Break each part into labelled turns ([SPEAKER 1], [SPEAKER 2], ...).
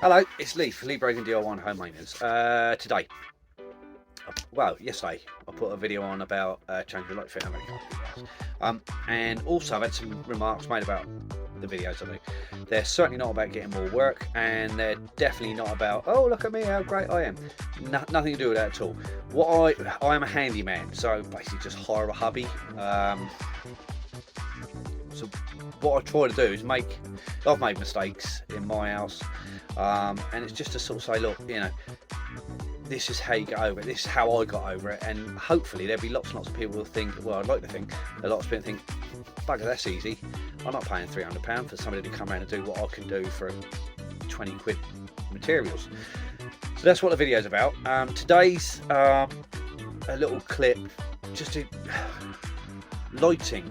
[SPEAKER 1] Hello, it's Lee Brogan DIY Home Maintenance. Today, well, yesterday, I put a video on about changing light fit. And also I've had some remarks made about the videos I do. They're certainly not about getting more work, and they're definitely not about, oh, look at me, how great I am. Nothing to do with that at all. I am a handyman, so basically just hire a hubby. So what I try to do is I've made mistakes in my house, and it's just to sort of say, look, you know, this is how you get over it, this is how I got over it, and hopefully there'll be lots and lots of people who think, well, I'd like to think, a lot of people think, bugger, that's easy, I'm not paying £300 for somebody to come around and do what I can do for 20 quid materials. So that's what the video's about. Today's a little clip, just to lighting.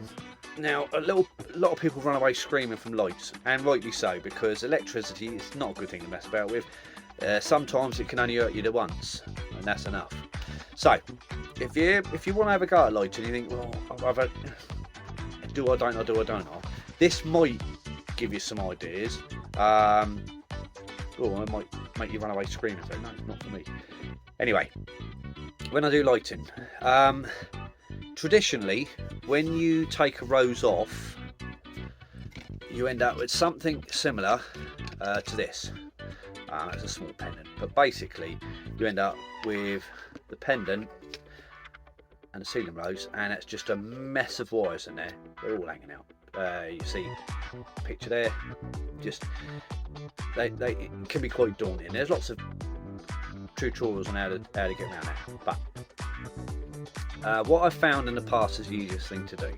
[SPEAKER 1] Now, a lot of people run away screaming from lights, and rightly so, because electricity is not a good thing to mess about with. Sometimes it can only hurt you once, and that's enough. So, if you want to have a go at lights and you think, well, do I don't I? This might give you some ideas. It might make you run away screaming. So no, not for me. Anyway, when I do lighting, traditionally, when you take a rose off, you end up with something similar to this. It's a small pendant, but basically you end up with the pendant and the ceiling rose, and it's just a mess of wires in there. They're all hanging out. You see the picture there. Just they can be quite daunting. There's lots of tutorials on how to get around that, but what I've found in the past is the easiest thing to do.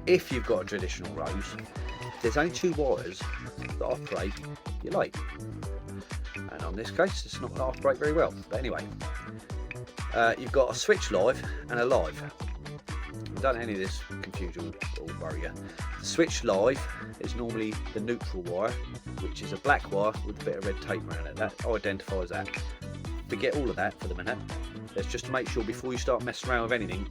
[SPEAKER 1] If you've got a traditional rose, there's only two wires that operate your light, and on this case it's not going to operate very well, but anyway, you've got a switch live and a live. Don't let any of this confuse you or worry you. The switch live is normally the neutral wire, which is a black wire with a bit of red tape around it. That identifies that. Forget all of that for the minute. Let's just make sure before you start messing around with anything.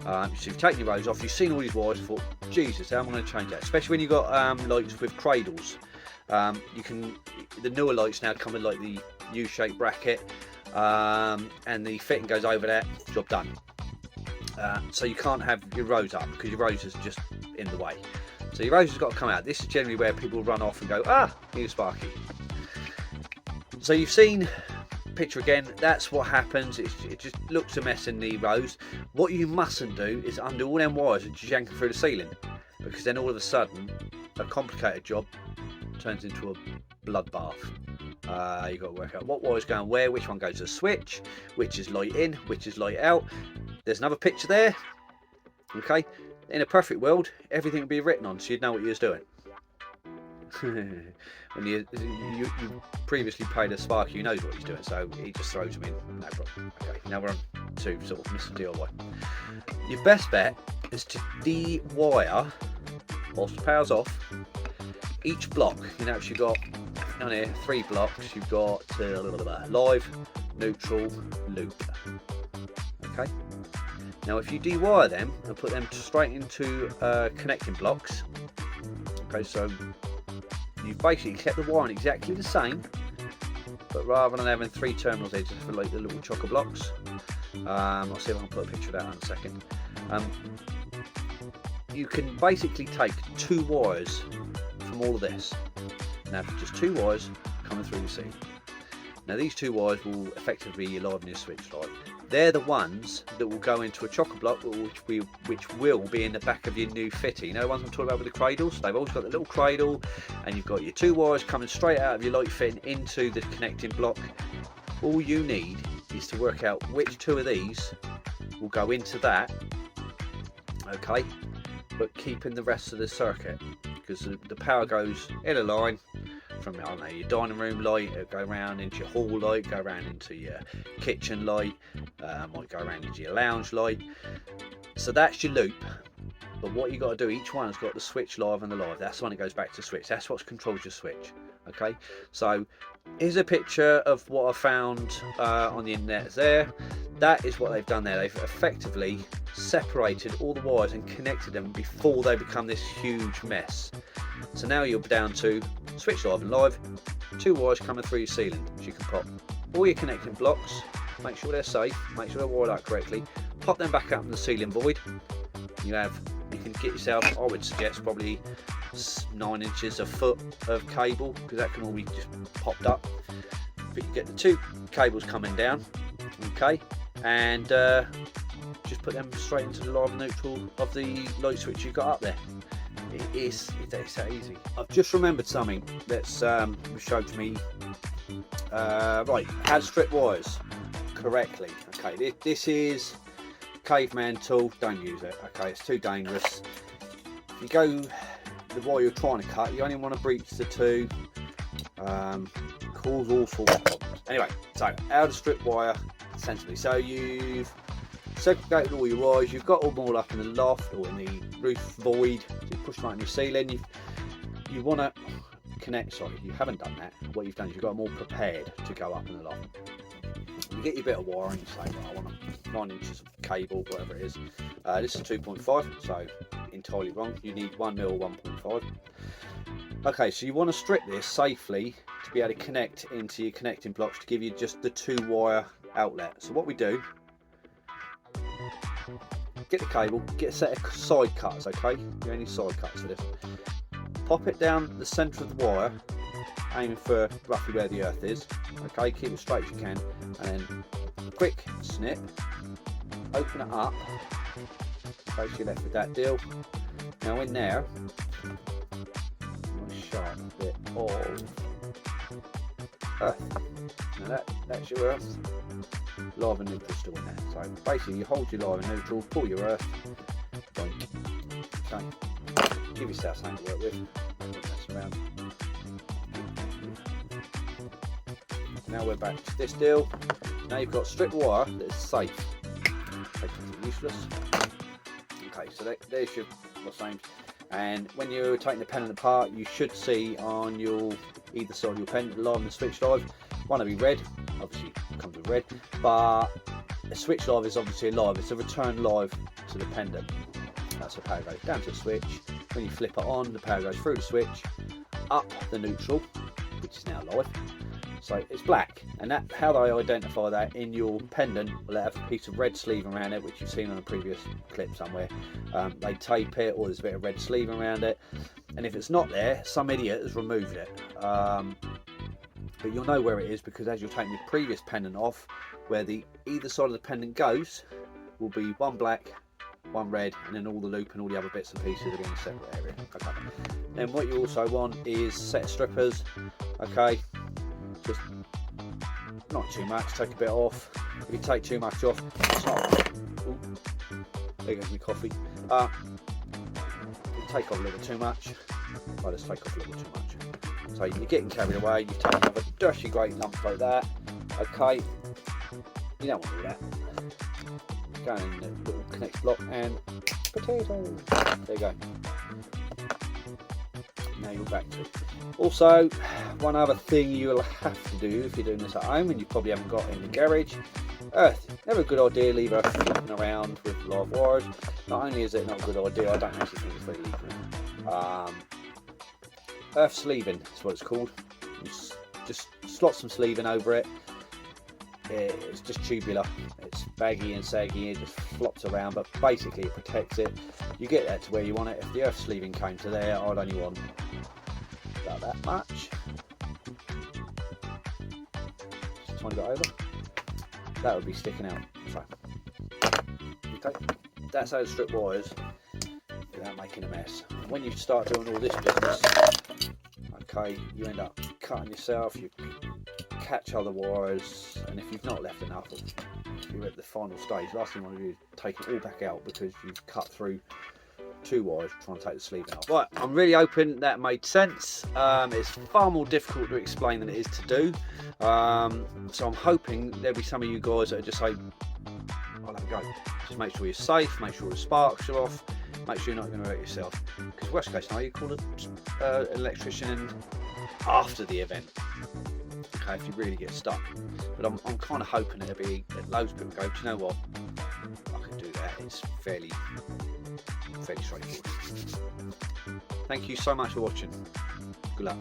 [SPEAKER 1] So you've taken your rose off, you've seen all these wires, thought, Jesus, how am I going to change that? Especially when you've got lights with cradles. The newer lights now come with like the U-shaped bracket, and the fitting goes over that, job done. So you can't have your rose up because your rose is just in the way. So your rose has got to come out. This is generally where people run off and go, need a sparky. So you've seen picture again, that's what happens. It just looks a mess in the rose. What you mustn't do is undo all them wires and just yank them through the ceiling, because then all of a sudden a complicated job turns into a bloodbath. You've got to work out what wire's going where, which one goes to the switch, which is light in, which is light out. There's another picture there. Okay, in a perfect world everything would be written on, so you'd know what you was doing. When you previously paid a Sparky who knows what he's doing, so he just throws them in, no problem. Okay, now we're on to sort of Mr. DIY. Your best bet is to de-wire whilst the power's off each block. You know, you've got on here 3 blocks. You've got live, neutral, loop. Okay, now if you de-wire them and put them straight into connecting blocks, okay, so you've basically kept the wiring exactly the same, but rather than having 3 terminals, they just for like the little chocker blocks. I'll see if I can put a picture of that in a second. You can basically take 2 wires from all of this. Now, just 2 wires coming through the ceiling. Now, these 2 wires will effectively be your live and your switch light. They're the ones that will go into a chocker block, which will be in the back of your new fitting. You know the ones I'm talking about with the cradles? They've always got the little cradle, and you've got your 2 wires coming straight out of your light fitting into the connecting block. All you need is to work out which 2 of these will go into that, okay, but keeping the rest of the circuit, because the power goes in a line from, I don't know, your dining room light, it'll go around into your hall light, go around into your kitchen light, might go around into your lounge light. So that's your loop. But what you got to do, each one has got the switch live and the live. That's the one that goes back to switch. That's what controls your switch. Okay, so here's a picture of what I found on the internet there. that is what they've done there. They've effectively separated all the wires and connected them before they become this huge mess. So now you're down to switch live and live, 2 wires coming through your ceiling, which you can pop. All your connecting blocks, make sure they're safe, make sure they're wired up correctly, pop them back up in the ceiling void. You can get yourself, I would suggest, probably 9 inches, a foot of cable, because that can all be just popped up. But you get the 2 cables coming down, okay, and just put them straight into the live and neutral of the light switch you've got up there. It's that easy. I've just remembered something that's showed to me. Right, how to strip wires correctly. Okay, this is caveman tool, don't use it. Okay, it's too dangerous. If you go the wire you're trying to cut, you only want to breach the 2, cause all sorts of problems. Anyway, so how to strip wire sensibly. So you've segregated all your wires, you've got them all up in the loft or in the roof void, so you push them out in your ceiling. You want to connect, sorry, you haven't done that. What you've done is you've got them all prepared to go up in the loft. You get your bit of wire and you say, well, I want 9 inches of cable, whatever it is. This is 2.5, so entirely wrong. You need 1 mil or 1.5. Okay, so you want to strip this safely to be able to connect into your connecting blocks to give you just the 2 wire outlet. So what we do, get the cable, get a set of side cuts, okay? You only need side cuts for this. Pop it down the centre of the wire, aiming for roughly where the earth is, okay? Keep it straight as you can, and then quick snip, open it up, okay, so you're left with that deal. Now in there, a sharp bit of earth. Now that's your earth. Live and neutral still in there. So basically you hold your live and neutral, pull your earth, boink. Okay. Give yourself something to work with. Mess around. Now we're back to this deal. Now you've got strip wire that's safe. Basically useless. Okay, so there's your same. And when you're taking the pendant apart, you should see on your either side of your pendant, live and the switch live, one will be red. Obviously it comes with red, but the switch live is obviously live. It's a return live to the pendant. That's the power goes down to the switch. When you flip it on, the power goes through the switch, up the neutral, which is now live. So it's black, and that how they identify that in your pendant will have a piece of red sleeve around it, which you've seen on a previous clip somewhere. They tape it, or there's a bit of red sleeve around it, and if it's not there, some idiot has removed it. But you'll know where it is, because as you're taking your previous pendant off, where the either side of the pendant goes will be one black, one red, and then all the loop and all the other bits and pieces are in a separate area. Okay. Then what you also want is a set of strippers. Okay, just not too much, take a bit off. If you take too much off, it's not. Ooh, there goes my coffee. You take off a little too much. I'll just take off a little too much. So you're getting carried away, you've taken off a dirty great lump like that. Okay, you don't want all that. Go in the little connect block and potato. There you go. Now you're back to it. Also, one other thing you'll have to do if you're doing this at home and you probably haven't got it in the garage, earth. Never a good idea to leave earth floating around with live wires. Not only is it not a good idea, I don't actually think it's very legal. Earth sleeving is what it's called. Just slot some sleeving over it. It's just tubular, it's baggy and saggy, it just flops around, but basically it protects it. You get that to where you want it. If the earth sleeving came to there, I'd only want about that much. Just tiny bit over. That would be sticking out. So, okay, that's how to strip wires without making a mess. When you start doing all this business, okay, you end up cutting yourself, you catch other wires, and if you've not left enough, if you're at the final stage, last thing you want to do is take it all back out because you've cut through 2 wires trying to take the sleeving off. Right, I'm really hoping that made sense. It's far more difficult to explain than it is to do, so I'm hoping there'll be some of you guys that just say, I'll have a go. Just make sure you're safe, make sure the sparks are off, make sure you're not going to hurt yourself, because worst case scenario, you call an electrician in after the event. Okay, if you really get stuck. But I'm kind of hoping it'll be that loads of people go, do you know what? I can do that. It's fairly straightforward. Thank you so much for watching. Good luck.